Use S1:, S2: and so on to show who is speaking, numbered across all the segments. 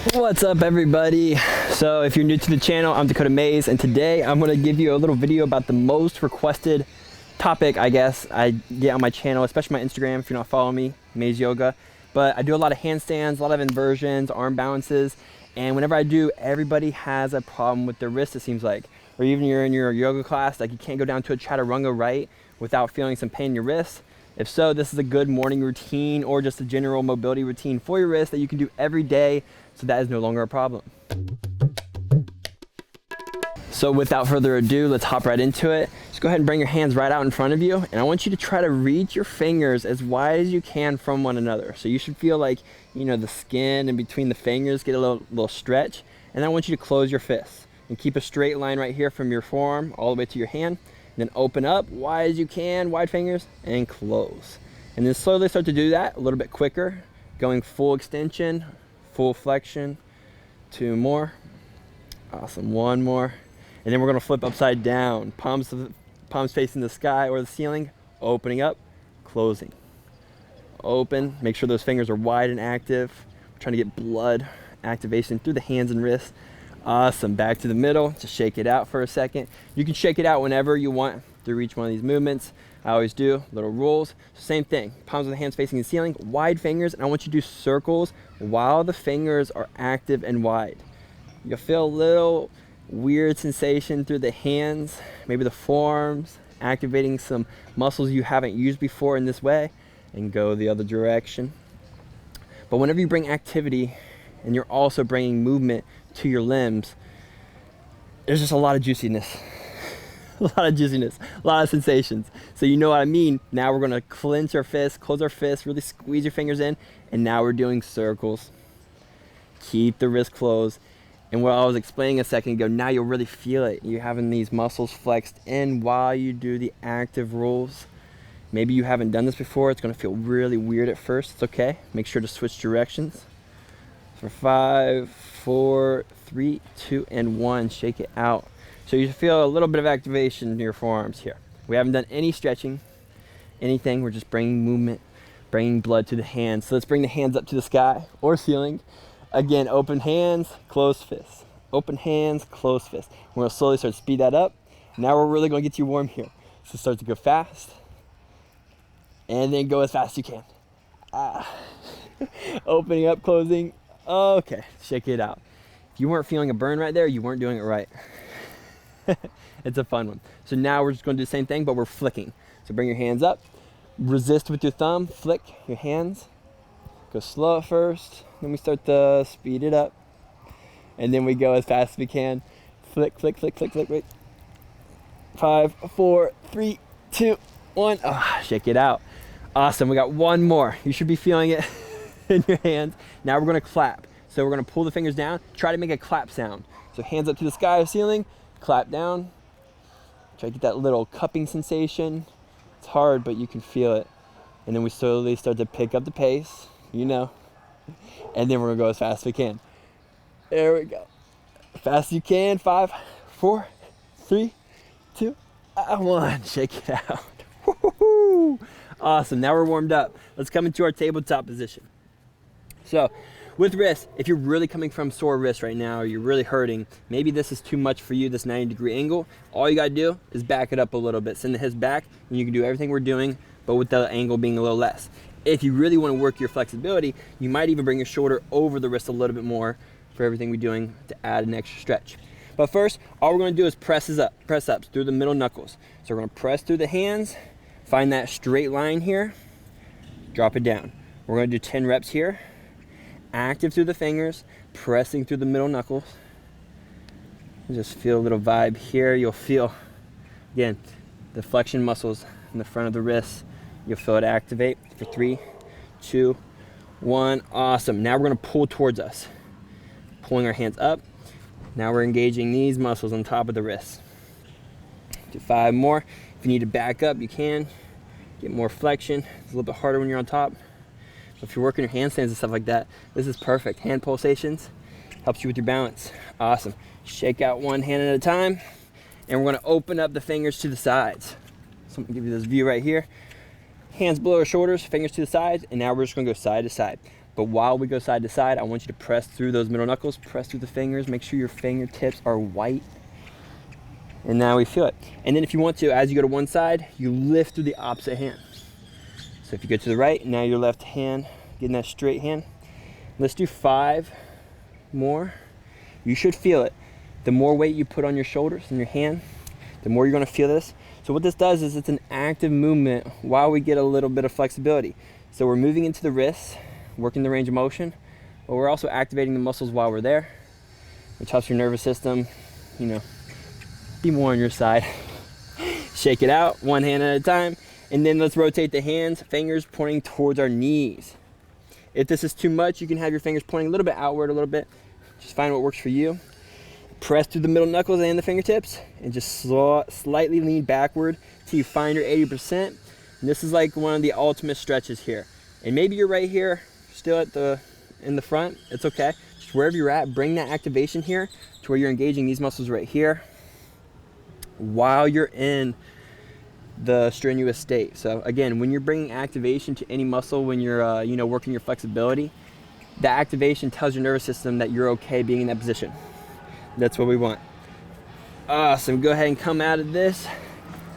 S1: What's up, everybody? So if you're new to the channel, I'm Dakota Mays, and today I'm going to give you a little video about the most requested topic, I guess, I get on my channel, especially my Instagram if you're not following me, Mays Yoga. But I do a lot of handstands, a lot of inversions, arm balances, and whenever I do, everybody has a problem with their wrist, it seems like. Or even you're in your yoga class, like you can't go down to a chaturanga right without feeling some pain in your wrist. If so, this is a good morning routine or just a general mobility routine for your wrist that you can do every day, so that is no longer a problem. So without further ado, let's hop right into it. Just go ahead and bring your hands right out in front of you, and I want you to try to reach your fingers as wide as you can from one another. So you should feel like, you know, the skin in between the fingers get a little stretch, and I want you to close your fists and keep a straight line right here from your forearm all the way to your hand. And then open up wide as you can, wide fingers, and close. And then slowly start to do that a little bit quicker, going full extension, full flexion. 2 more. Awesome. 1 more. And then we're going to flip upside down, palms facing the sky or the ceiling, opening up, closing. Open, make sure those fingers are wide and active. We're trying to get blood activation through the hands and wrists. Awesome. Back to the middle. Just shake it out for a second. You can shake it out whenever you want through each one of these movements. I always do little rules. Same thing. Palms of the hands facing the ceiling, wide fingers, and I want you to do circles while the fingers are active and wide. You'll feel a little weird sensation through the hands, maybe the forearms, activating some muscles you haven't used before in this way, and go the other direction. But whenever you bring activity and you're also bringing movement to your limbs, there's just a lot of juiciness. A lot of sensations. So you know what I mean. Now we're going to clench our fists, close our fists, really squeeze your fingers in, and now we're doing circles. Keep the wrist closed. And what I was explaining a second ago, now you'll really feel it. You're having these muscles flexed in while you do the active rolls. Maybe you haven't done this before. It's going to feel really weird at first. It's okay. Make sure to switch directions. For 5, 4, 3, 2, and 1. Shake it out. So you feel a little bit of activation in your forearms here. We haven't done any stretching, anything. We're just bringing movement, bringing blood to the hands. So let's bring the hands up to the sky or ceiling. Again, open hands, closed fists. Open hands, closed fists. We're going to slowly start to speed that up. Now we're really going to get you warm here. So start to go fast. And then go as fast as you can. Opening up, closing. Okay, shake it out. If you weren't feeling a burn right there, you weren't doing it right. It's a fun one. So now we're just going to do the same thing, but we're flicking. So bring your hands up. Resist with your thumb. Flick your hands. Go slow at first. Then we start to speed it up. And then we go as fast as we can. Flick, flick, flick, flick, flick. Wait. 5, 4, 3, 2, 1. Shake it out. Awesome. We got 1 more. You should be feeling it in your hands. Now we're going to clap. So we're going to pull the fingers down. Try to make a clap sound. So hands up to the sky or ceiling. Clap down. Try to get that little cupping sensation. It's hard, but you can feel it. And then we slowly start to pick up the pace. You know. And then we're going to go as fast as we can. There we go. Fast as you can. 5, 4, 3, 2, 1. Shake it out. Woo-hoo-hoo. Awesome. Now we're warmed up. Let's come into our tabletop position. So with wrists, if you're really coming from sore wrists right now, or you're really hurting, maybe this is too much for you, this 90-degree angle, all you got to do is back it up a little bit. Send the hips back, and you can do everything we're doing, but with the angle being a little less. If you really want to work your flexibility, you might even bring your shoulder over the wrist a little bit more for everything we're doing to add an extra stretch. But first, all we're going to do is press ups through the middle knuckles. So we're going to press through the hands, find that straight line here, drop it down. We're going to do 10 reps here. Active through the fingers, pressing through the middle knuckles. Just feel a little vibe here. You'll feel, again, the flexion muscles in the front of the wrists. You'll feel it activate for 3, 2, 1. Awesome. Now we're going to pull towards us. Pulling our hands up. Now we're engaging these muscles on top of the wrists. Do 5 more. If you need to back up, you can. Get more flexion. It's a little bit harder when you're on top. If you're working your handstands and stuff like that, this is perfect. Hand pulsations helps you with your balance. Awesome. Shake out one hand at a time, and we're going to open up the fingers to the sides. So I'm going to give you this view right here. Hands below our shoulders, fingers to the sides, and now we're just going to go side to side. But while we go side to side, I want you to press through those middle knuckles, press through the fingers, make sure your fingertips are white. And now we feel it. And then if you want to, as you go to one side, you lift through the opposite hand. So if you go to the right, now your left hand, getting that straight hand. Let's do 5 more. You should feel it. The more weight you put on your shoulders and your hand, the more you're gonna feel this. So what this does is it's an active movement while we get a little bit of flexibility. So we're moving into the wrists, working the range of motion, but we're also activating the muscles while we're there, which helps your nervous system, you know, be more on your side. Shake it out, one hand at a time, and then let's rotate the hands, fingers pointing towards our knees. If this is too much, you can have your fingers pointing a little bit outward a little bit. Just find what works for you. Press through the middle knuckles and the fingertips, and just slightly lean backward till you find your 80%. And this is like one of the ultimate stretches here. And maybe you're right here, still in the front. It's okay. Just wherever you're at, bring that activation here to where you're engaging these muscles right here while you're in the strenuous state. So again, when you're bringing activation to any muscle, when you're you know, working your flexibility, that activation tells your nervous system that you're okay being in that position. That's what we want. Awesome. Go ahead and come out of this,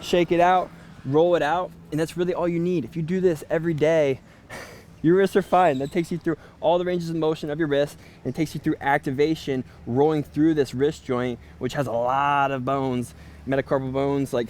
S1: shake it out, roll it out, and that's really all you need. If you do this every day, your wrists are fine. That takes you through all the ranges of motion of your wrists, and it takes you through activation, rolling through this wrist joint, which has a lot of bones, metacarpal bones. Like,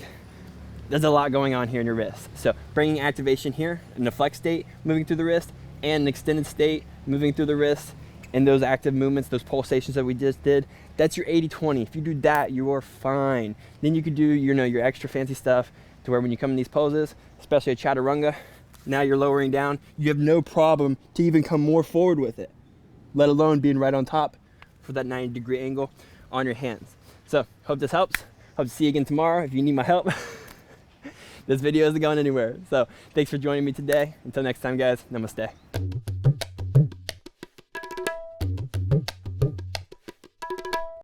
S1: there's a lot going on here in your wrist. So bringing activation here in the flex state, moving through the wrist, and an extended state, moving through the wrist, and those active movements, those pulsations that we just did, that's your 80-20. If you do that, you are fine. Then you could do, you know, your extra fancy stuff to where when you come in these poses, especially a chaturanga, now you're lowering down, you have no problem to even come more forward with it, let alone being right on top for that 90-degree angle on your hands. So hope this helps. Hope to see you again tomorrow if you need my help. This video isn't going anywhere. So thanks for joining me today. Until next time, guys, namaste.